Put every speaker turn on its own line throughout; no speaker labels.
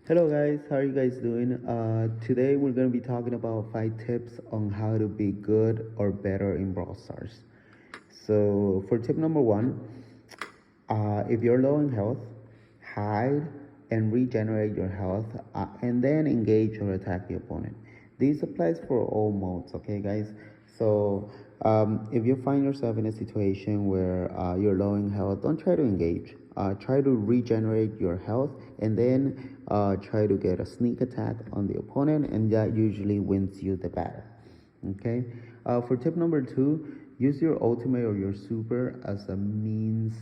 Hello guys, how are you guys doing? Today we're going to be talking about 5 tips on how to be good or better in Brawl Stars. So for tip number 1, if you're low in health, hide and regenerate your health, and then engage or attack the opponent. This applies for all modes, okay guys? So if you find yourself in a situation where you're low in health, don't try to engage. Try to regenerate your health and then try to get a sneak attack on the opponent, and that usually wins you the battle. Okay. For tip number 2, use your ultimate or your super as a means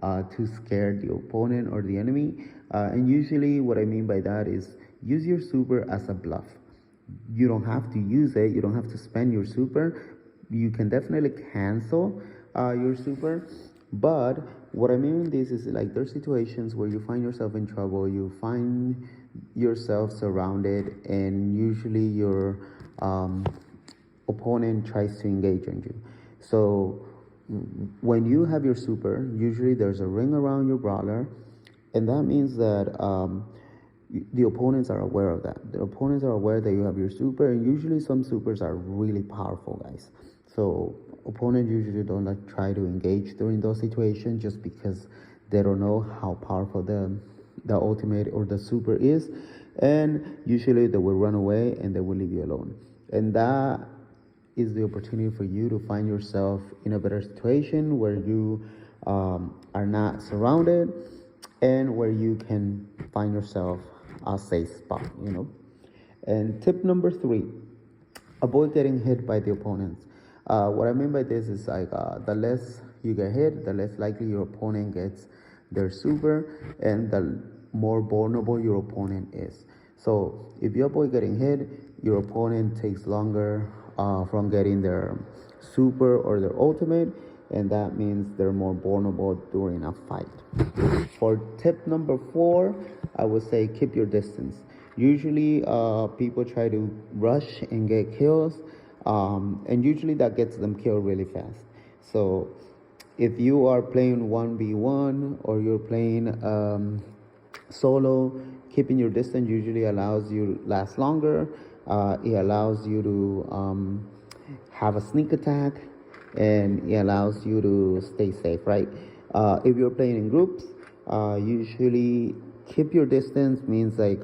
to scare the opponent or the enemy. And usually, what I mean by that is use your super as a bluff. You don't have to use it, you don't have to spend your super. You can definitely cancel your super. But what I mean with this is like there's situations where you find yourself in trouble, you find yourself surrounded, and usually your opponent tries to engage on you. So when you have your super, usually there's a ring around your brawler, and that means that the opponents are aware of that. The opponents are aware that you have your super, and usually some supers are really powerful, guys. So opponents usually don't like try to engage during those situations just because they don't know how powerful the ultimate or the super is, and usually they will run away and they will leave you alone. And that is the opportunity for you to find yourself in a better situation where you are not surrounded and where you can find yourself a safe spot, And tip number 3, avoid getting hit by the opponents. What I mean by this is like the less you get hit, the less likely your opponent gets their super, and the more vulnerable your opponent is. So if you avoid getting hit, your opponent takes longer from getting their super or their ultimate, and that means they're more vulnerable during a fight. For tip number 4, I would say keep your distance. Usually, people try to rush and get kills, and usually that gets them killed really fast. So, if you are playing 1v1 or you're playing solo, keeping your distance usually allows you to last longer. It allows you to have a sneak attack, and it allows you to stay safe, right? If you're playing in groups, usually keep your distance means like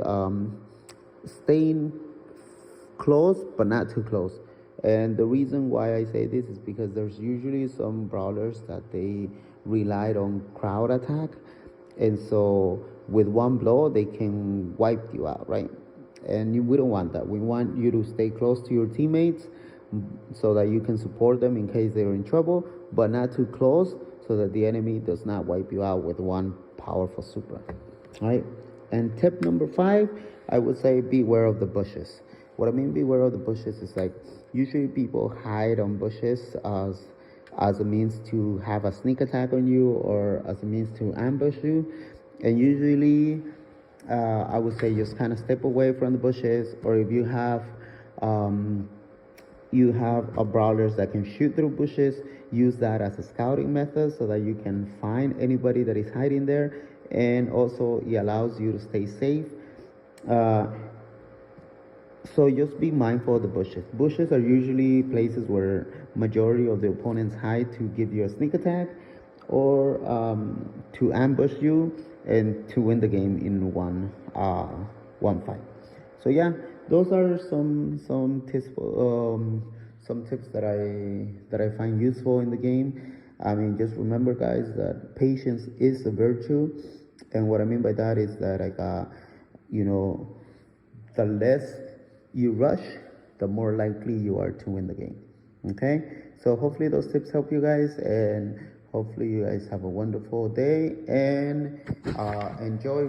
staying close but not too close. And the reason why I say this is because there's usually some brawlers that they relied on crowd attack, and so with one blow they can wipe you out, right? And we don't want that. We want you to stay close to your teammates so that you can support them in case they're in trouble, but not too close so that the enemy does not wipe you out with one powerful super. All right. And tip number 5, I would say beware of the bushes. What I mean beware of the bushes is like usually people hide on bushes as a means to have a sneak attack on you or as a means to ambush you. And usually I would say just kind of step away from the bushes, or if you have a brawlers that can shoot through bushes, use that as a scouting method so that you can find anybody that is hiding there, and also it allows you to stay safe. So just be mindful of the bushes. Bushes are usually places where majority of the opponents hide to give you a sneak attack, or to ambush you and to win the game in one fight. So yeah, those are some tips that I find useful in the game. I mean, just remember, guys, that patience is a virtue, and what I mean by that is that you know, the less you rush, the more likely you are to win the game. Okay, so hopefully those tips help you guys, and hopefully you guys have a wonderful day and enjoy